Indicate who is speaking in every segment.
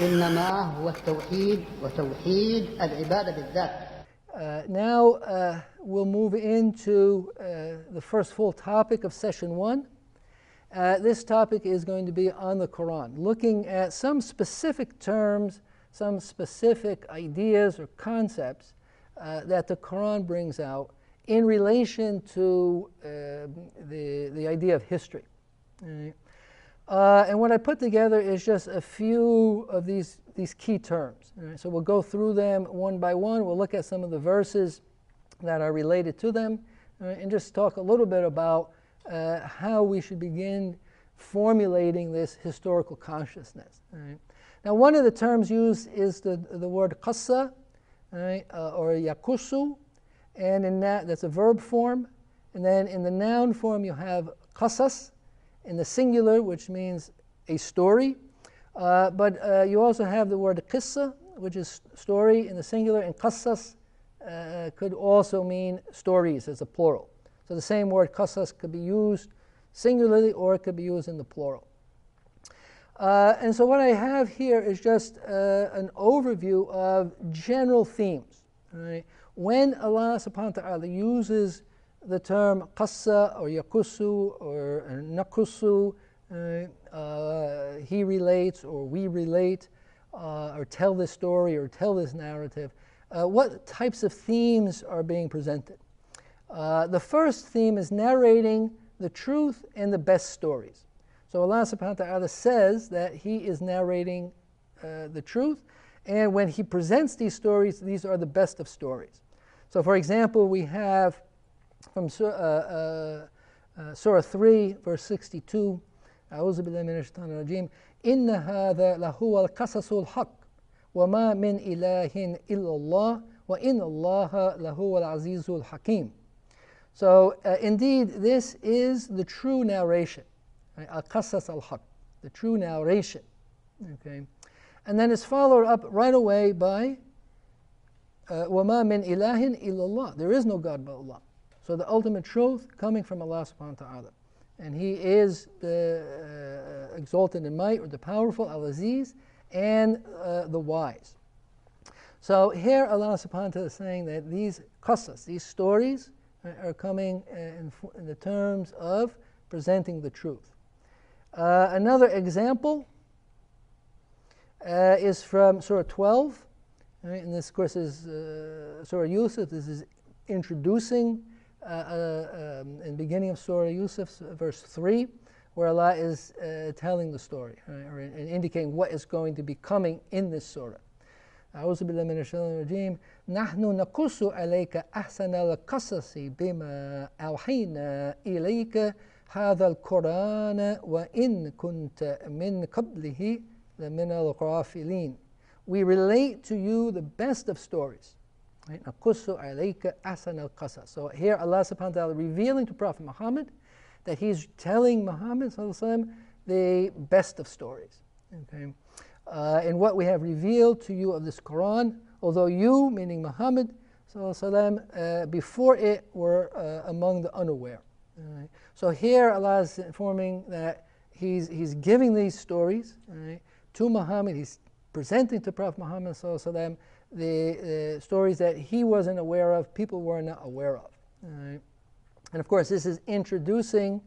Speaker 1: إنما هو التوحيد وتوحيد العبادة بالذات.
Speaker 2: Now we'll move into the first full topic of session 1. This topic is going to be on the Qur'an, looking at some specific terms, some specific ideas or concepts that the Qur'an brings out in relation to the idea of history. Right? And what I put together is just a few of these key terms. Right? So we'll go through them one by one. We'll look at some of the verses that are related to them, right? And just talk a little bit about how we should begin formulating this historical consciousness. Right? Now, one of the terms used is the word qassa, right? Or yakusu, and in that's a verb form. And then in the noun form, you have qasas in the singular, which means a story. But you also have the word qissa, which is story in the singular, and qasas could also mean stories as a plural. So the same word qasas could be used singularly or it could be used in the plural. And so what I have here is just an overview of general themes. Right? When Allah subhanahu wa ta'ala uses the term qassa or yakusu or nakusu, he relates or we relate, or tell this story or tell this narrative, what types of themes are being presented? The first theme is narrating the truth and the best stories. So Allah subhanahu wa ta'ala says that He is narrating the truth, and when He presents these stories, these are the best of stories. So for example, we have from Surah 3, verse 62, أعوذ بالله من الشيطان الرجيم إن هذا لهو القصص الحق وما من إله إلا الله وإن الله لهو العزيز الحكيم. So indeed, this is the true narration, right? Al-Qasas al-Haq, the true narration. Okay, and then it's followed up right away by وَمَا مِنْ إِلَهٍ إِلَّا اللَّهِ. There is no God but Allah. So the ultimate truth coming from Allah subhanahu wa ta'ala. And He is the exalted in might, or the powerful, Al-Aziz, and the wise. So here Allah subhanahu wa ta'ala is saying that these qasas, these stories, are coming in the terms of presenting the truth. Another example is from Surah 12. Right? And this, of course, is Surah Yusuf. This is introducing in the beginning of Surah Yusuf, verse 3, where Allah is telling the story, right? Or indicating what is going to be coming in this surah. أعوذ بالله من الشيطان الرجيم نحن نقص عليك أحسن القصص بما أوحينا إليك هذا القرآن وإن كنت من قبله لمن الغافلين. We relate to you the best of stories. نقص عليك أحسن القصص. So here Allah subhanahu wa ta'ala revealing to Prophet Muhammad that He's telling Muhammad sallallahu alaihi wasallam the best of stories. Okay. And what we have revealed to you of this Qur'an, although you, meaning Muhammad ﷺ, before it were among the unaware. Right? So here Allah is informing that He's giving these stories, right, to Muhammad. He's presenting to Prophet Muhammad ﷺ the stories that he wasn't aware of, people were not aware of. Right? And of course, this is introducing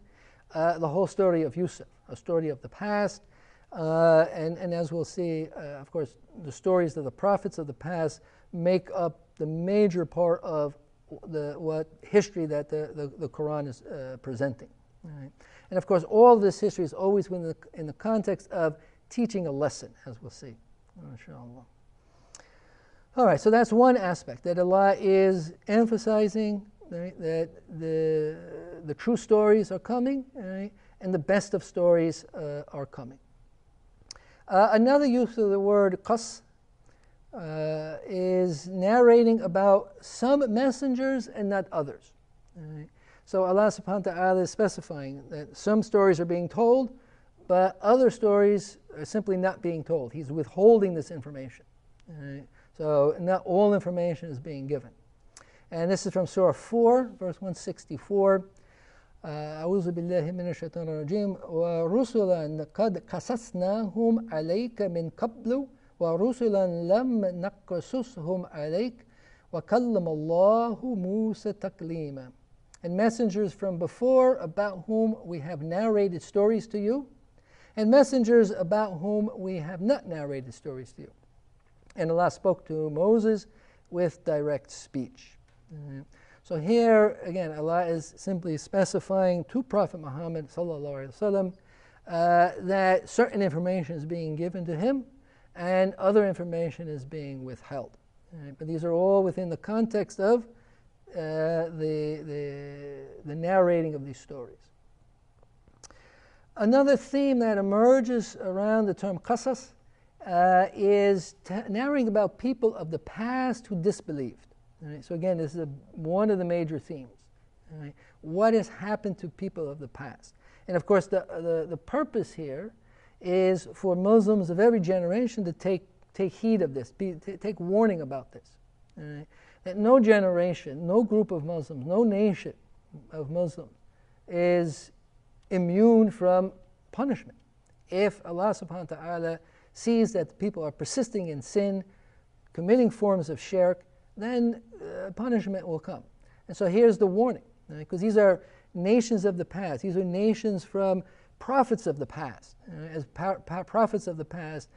Speaker 2: the whole story of Yusuf, a story of the past. And as we'll see, of course, the stories of the prophets of the past make up the major part of what history that the Quran is presenting. Right? And of course, all of this history is always in the context of teaching a lesson, as we'll see, inshallah. All right, so that's one aspect, that Allah is emphasizing, right, that the true stories are coming, right, and the best of stories are coming. Another use of the word qas is narrating about some messengers and not others. Right? So Allah subhanahu wa ta'ala is specifying that some stories are being told, but other stories are simply not being told. He's withholding this information. Right? So not all information is being given. And this is from Surah 4, verse 164. أعوذ بالله من الشيطان الرجيم ورسلا قد قصصناهم عليك من قبل وَرُسُلًا لَمْ نَقْصُصْهُمْ عَلَيْكَ وَكَلَّمَ اللَّهُ مُوسَى تَكْلِيمًا. And messengers from before about whom we have narrated stories to you, and messengers about whom we have not narrated stories to you. And Allah spoke to Moses with direct speech. So here, again, Allah is simply specifying to Prophet Muhammad ﷺ that certain information is being given to him and other information is being withheld. But these are all within the context of the narrating of these stories. Another theme that emerges around the term qasas is narrating about people of the past who disbelieved. Right? So again, this is one of the major themes. Right? What has happened to people of the past? And of course, the purpose here is for Muslims of every generation to take heed of this, take warning about this. Right? That no generation, no group of Muslims, no nation of Muslims is immune from punishment. If Allah subhanahu wa ta'ala sees that people are persisting in sin, committing forms of shirk, then punishment will come. And so here's the warning, because these are nations of the past. These are nations from prophets of the past. As prophets of the past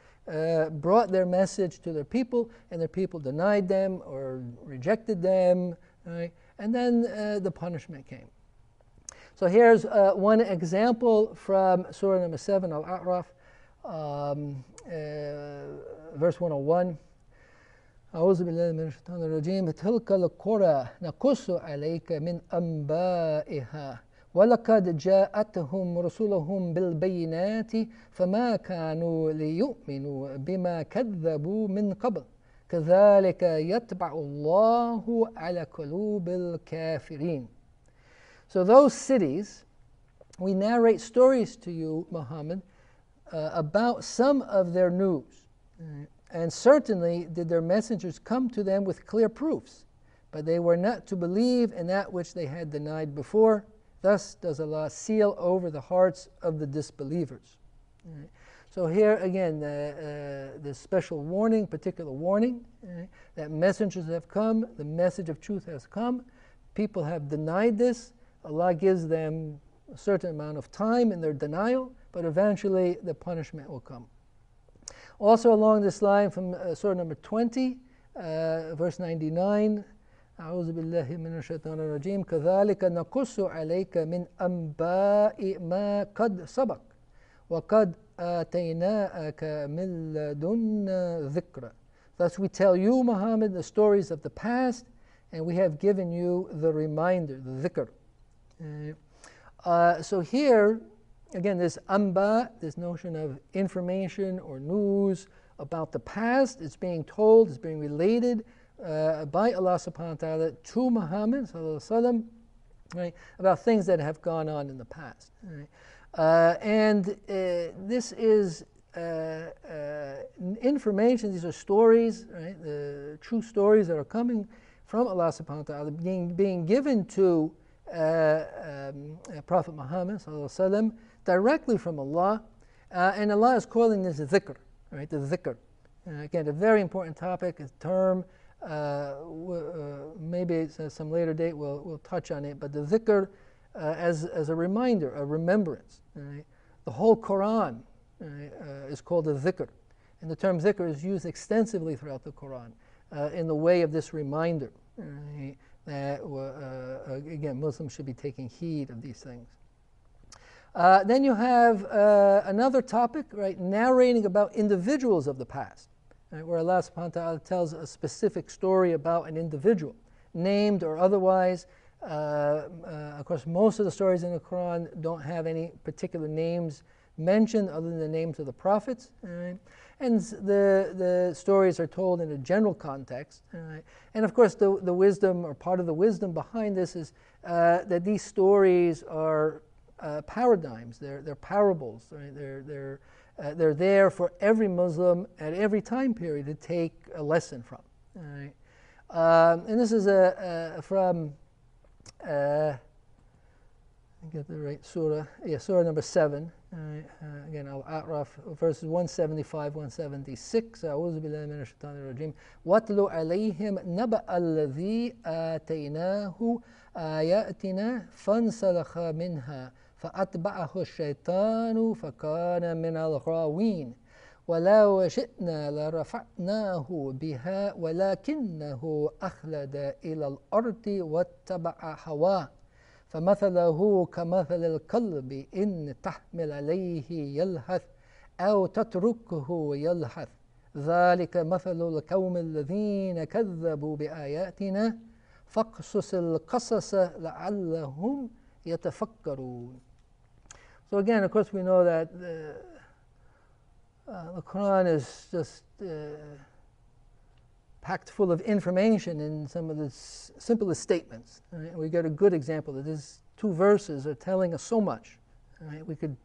Speaker 2: brought their message to their people, and their people denied them or rejected them, right? And then the punishment came. So here's one example from Surah number 7, Al-A'raf, verse 101. أعوذ بالله من الشيطان الرجيم تلك القرى نقص عليك من أنبائها ولقد جاءتهم رسلهم بالبينات فما كانوا ليؤمنوا بما كذبوا من قبل كذلك يطبع الله على قلوب الكافرين. So those cities, we narrate stories to you, Muhammad, about some of their news. And certainly did their messengers come to them with clear proofs, but they were not to believe in that which they had denied before. Thus does Allah seal over the hearts of the disbelievers. So here again, this special warning, particular warning, that messengers have come, the message of truth has come. People have denied this. Allah gives them a certain amount of time in their denial, but eventually the punishment will come. Also along this line from Surah number 20, verse 99, أعوذ بالله من الشيطان الرجيم كذلك نقص عليك من أنباء ما قد سبق وقد آتيناك من لدنا ذكرًا. Thus we tell you, Muhammad, the stories of the past, and we have given you the reminder, the dhikr. So here, again, this amba, this notion of information or news about the past, it's being told, it's being related by Allah subhanahu wa ta'ala to Muhammad sallallahu alaihi wasallam, right, about things that have gone on in the past. Right? And this is information, these are stories, right, the true stories that are coming from Allah subhanahu wa ta'ala, being given to Prophet Muhammad sallallahu alaihi wasallam directly from Allah, and Allah is calling this dhikr, right? The dhikr. Again, a very important topic, a term. Maybe it's some later date we'll touch on it. But the dhikr as a reminder, a remembrance. Right? The whole Qur'an is called a dhikr, and the term dhikr is used extensively throughout the Qur'an in the way of this reminder. Right? That again, Muslims should be taking heed of these things. Then you have another topic, right, narrating about individuals of the past, right, where Allah subhanahu wa ta'ala tells a specific story about an individual, named or otherwise. Of course, most of the stories in the Quran don't have any particular names mentioned other than the names of the prophets. Right? And the stories are told in a general context. Right? And of course, the wisdom, or part of the wisdom behind this, is that these stories are paradigms, they're parables, right? They're there for every Muslim at every time period to take a lesson from. Right? And this is from I get the right surah, Surah number 7, Again, Al-A'raf, verses 175, 176. أعوذ بالله من الشيطان الرجيم. وَاتْلُ عَلَيْهِمْ نَبَأَ الَّذِي آتَيْنَاهُ آيَاتِنَا فَانْسَلَخَ مِنْهَا فَأَتْبَعَهُ الشَّيْطَانُ فَكَانَ مِنَ الْغَاوِينَ وَلَوْ شِئْنَا لَرَفَعْنَاهُ بِهَا وَلَكِنَّهُ أَخْلَدَ إِلَى الْأَرْضِ وَاتَّبَعَ هَوَاهُ فمثله كمثل الكلب إن تحمل عليه يلهث أو تتركه يلهث ذلك مثل القوم الذين كذبوا بآياتنا فاقصص القصص لعلهم يتفكرون. So again, of course, we know that the Qur'an is just packed full of information in some of the simplest statements. Right? We get a good example that these two verses are telling us so much. Right? We could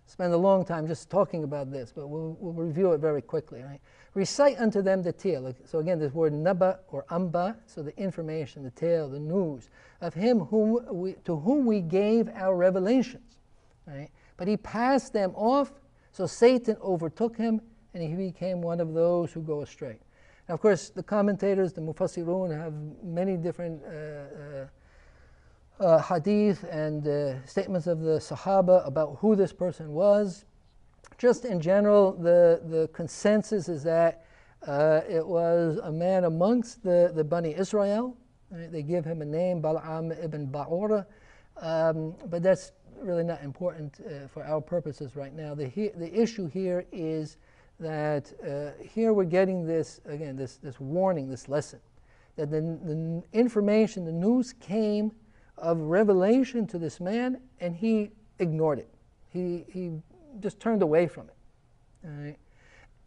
Speaker 2: spend a long time just talking about this, but we'll review it very quickly. Right? Recite unto them the tale. So again, this word naba or amba, so the information, the tale, the news of him to whom we gave our revelations. Right? But he passed them off, so Satan overtook him, and he became one of those who go astray. Now, of course, the commentators, the Mufassirun, have many different hadith and statements of the Sahaba about who this person was. Just in general, the consensus is that it was a man amongst the Bani Israel. Right? They give him a name, Bal'am ibn Ba'ura, but that's really not important for our purposes right now. The issue here is that here we're getting this, again, this warning, this lesson, that the information, the news came of revelation to this man, and he ignored it. He just turned away from it. All right?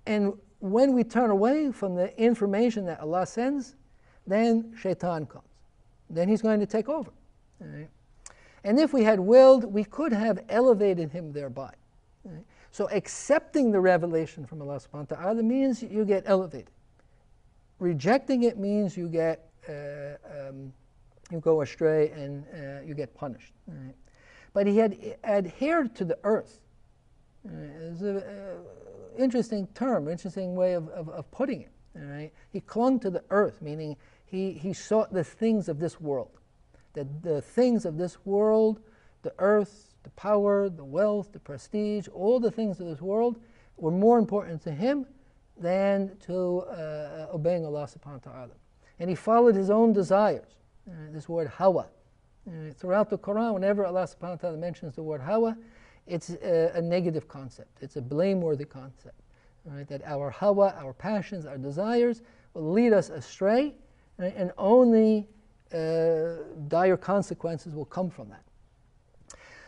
Speaker 2: And when we turn away from the information that Allah sends, then shaitan comes. Then he's going to take over. All right? And if we had willed, we could have elevated him thereby. All right? So accepting the revelation from Allah subhanahu wa ta'ala means you get elevated. Rejecting it means you get you go astray and you get punished. Right? But he had adhered to the earth. It's an interesting term, interesting way of putting it. Right? He clung to the earth, meaning he sought the things of this world. That the things of this world, the earth, the power, the wealth, the prestige, all the things of this world were more important to him than to obeying Allah subhanahu wa ta'ala. And he followed his own desires. This word hawa. Throughout the Qur'an, whenever Allah subhanahu wa ta'ala mentions the word hawa, it's a negative concept. It's a blameworthy concept. Right? That our hawa, our passions, our desires will lead us astray, right? And only dire consequences will come from that.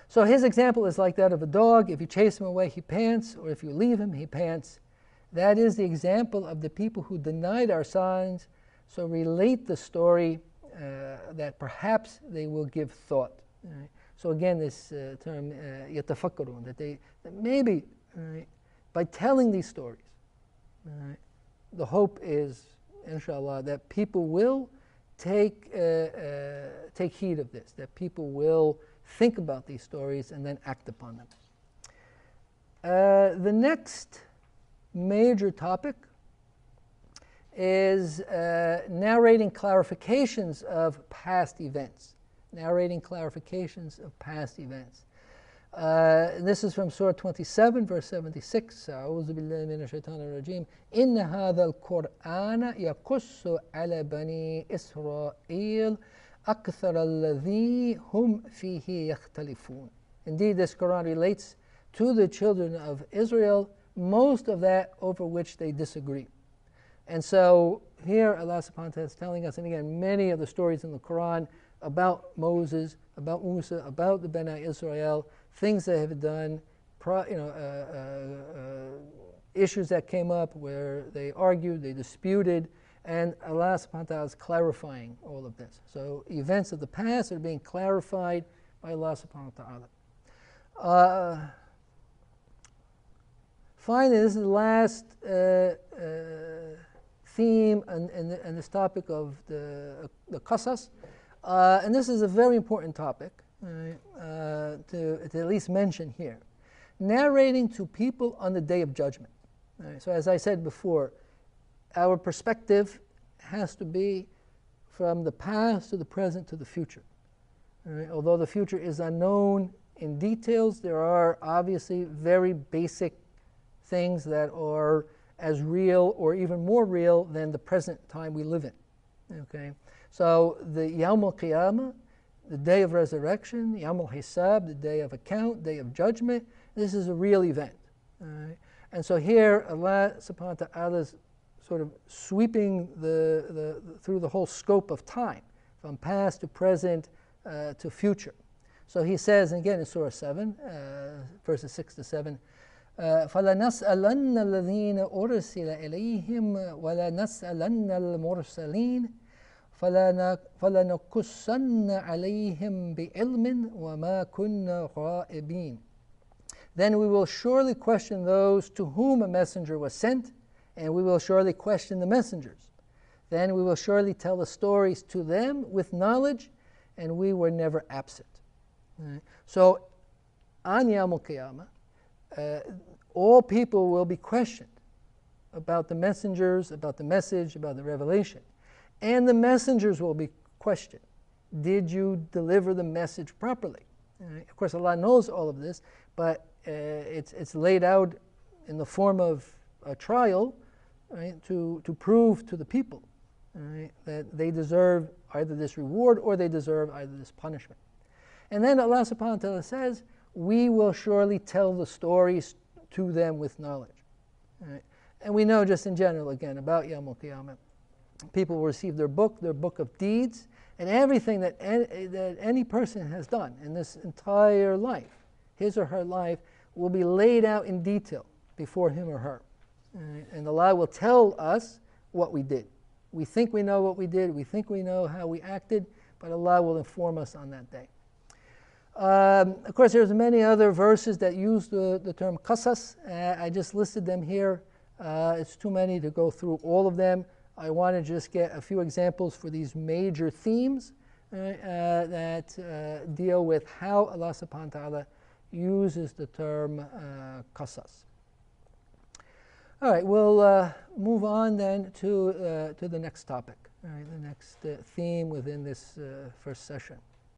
Speaker 2: So his example is like that of a dog. If you chase him away, he pants, or if you leave him, he pants. That is the example of the people who denied our signs. So relate the story that perhaps they will give thought. Right? So again, this term yatafakkarun, that maybe by telling these stories, the hope is, inshallah, that people will take heed of this, that people will think about these stories and then act upon them. The next major topic is narrating clarifications of past events. Narrating clarifications of past events. This is from Surah 27, verse 76. أعوذ بالله من الشيطان الرجيم. إن هذا القرآن يقص على بني إسرائيل أكثر الذي هم فيه يختلفون. Indeed, this Quran relates to the children of Israel most of that over which they disagree. And so here Allah subhanahu wa ta'ala is telling us, and again, many of the stories in the Quran about Moses, about Musa, about the Bani Israel, things they have done, issues that came up where they argued, they disputed, and Allah subhanahu wa ta'ala is clarifying all of this. So events of the past are being clarified by Allah subhanahu wa ta'ala. Finally, this is the last theme and this topic of the qasas. And this is a very important topic to at least mention here. narrating to people on the Day of Judgment. Right? So as I said before, our perspective has to be from the past to the present to the future. Right? Although the future is unknown in details, there are obviously very basic things that are as real or even more real than the present time we live in. Okay? So the Yawm al-Qiyamah, the day of resurrection, Yawm al-Hisab, the day of account, day of judgment, this is a real event. Right? And so here Allah subhanahu wa ta'ala is sort of sweeping through the whole scope of time, from past to present to future. So he says again in Surah 7, verses 6 to 7, فَلَنَسْأَلَنَّ الَّذِينَ أُرْسِلَ إِلَيْهِمْ وَلَنَسْأَلَنَّ الْمُرْسَلِينَ فَلَنَقُصَّنَّ عَلَيْهِمْ بِعِلْمٍ وَمَا كُنَّا غَائِبِينَ. Then we will surely question those to whom a messenger was sent, and we will surely question the messengers. Then we will surely tell the stories to them with knowledge, and we were never absent. Right? So on Yawm al-Qiyamah, all people will be questioned about the messengers, about the message, about the revelation. And the messengers will be questioned. Did you deliver the message properly? Right? Of course, Allah knows all of this, but it's laid out in the form of a trial, right, to prove to the people, right, that they deserve either this reward or they deserve either this punishment. And then Allah subhanahu wa ta'ala says, we will surely tell the stories to them with knowledge. Right? And we know just in general, again, about Yawm al-Qiyamah, people will receive their book of deeds, and everything that any person has done in this entire life, his or her life, will be laid out in detail before him or her. Right? And Allah will tell us what we did. We think we know what we did, we think we know how we acted, but Allah will inform us on that day. Of course, there's many other verses that use the term qasas. I just listed them here. It's too many to go through all of them. I want to just get a few examples for these major themes that deal with how Allah subhanahu wa ta'ala uses the term qasas. All right, we'll move on then to the next topic, all right, the next theme within this first session.